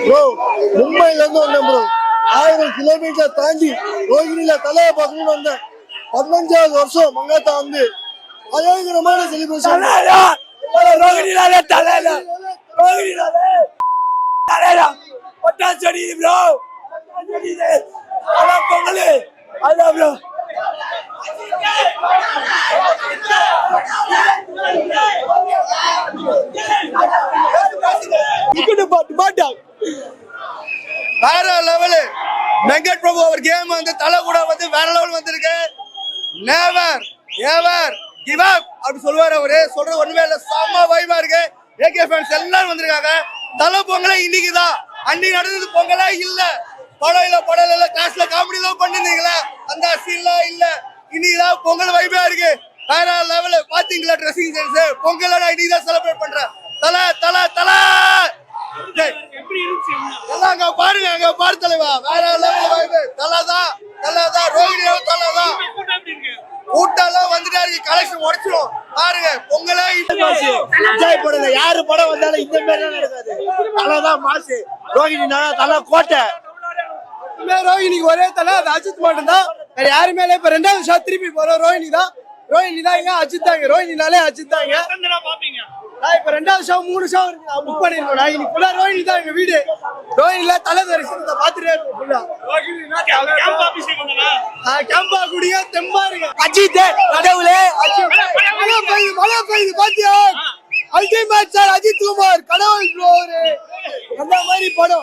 Bro மும்பைல இருந்து வந்தேன் ப்ரோ. 1000 கிலோமீட்டர் தாண்டி ரோஹிணியில தலையை பார்க்கணும்னு வந்தேன். 15வது வருஷம் மங்காத்தா வந்து பயங்கரமான செலிபிரேஷன். ரோஹிணியில தலையில பொட்டாச்சடி ப்ரோ, பொங்கல் அதான் ப்ரோ. வேற லெவலு. வெங்கட் பிரபு அவர் கேம் வந்து தலை கூட வந்து வேற லெவல் வந்திருக்கு. நெவர் எவர் கிவ் அப் அப்படி சொல்லுவாரு அவரு. சொல்ற ஒண்ணுமே இல்ல, செம்ம வைபா இருக்கு. ஏகே ஃபேன்ஸ் எல்லாரும் வந்திருக்காங்க. தலை பொங்கலே இன்னைக்கு தான். அன்னைக்கு நடந்தது பொங்கலா இல்ல, படம் இல்ல கிளாஸ்ல காமெடி எல்லாம் பண்ணிருந்தீங்களா, அந்த சீன்லாம் இல்ல. இன்னைக்குதான் பொங்கல் வைபா இருக்கு. வேற லெவலு. பாத்தீங்களா ட்ரெஸ்ஸிங் சென்ஸ்? பொங்கல் நான் இன்னைக்கு தான் செலிப்ரேட் பண்றேன். தலை தலை தலை எல்லாம் அங்க பாருங்க, அங்க பாரு தலைவா. வேற லெவல் வைபு. தலைதான் ரோஹிணியோ தலைதான். கூட்டெல்லாம் வந்துட்டா இருக்கு, கலெக்ஷன் உடைச்சிடும் பாருங்க. பொங்கலே என்ஜாய் பண்ணுங்க. யாரு படம் வந்தாலும் இந்த மாதிரி தான் நடக்காது. தலைதான் மாசு. ரோஹிணினா தலை கோட்டை. ரோஹிணிக்கு ஒரே தலை, அது அஜித் மட்டும் தான். வேற யாருமே இல்ல. இப்ப 2வது ஷோ திருப்பி போறோம். ரோஹிணி தான் இங்க, அஜித் தாங்க. ரோஹிணினாலே அஜித் தாங்க. நான் இப்ப 2வது ஷோ 3 ஷோ இருக்கு, நான் புக் பண்ணிருக்கோம். நான் இன்னைக்கு ஃபுல்லா ரோஹிணி தான் எங்க வீடு. ரோஹிணில தலை தரிசனத்தை பாத்துட்டே இருக்கோம் ஃபுல்லா. கேம்பா குடியா தெம்பா இருக்கு. அஜித் கடவுளே, அஜித் மழை பெய்யுது பாத்தியா? அல்டிமேட் சார் அஜித் குமார் கடவுள் ப்ரோ. அந்த மாதிரி படம்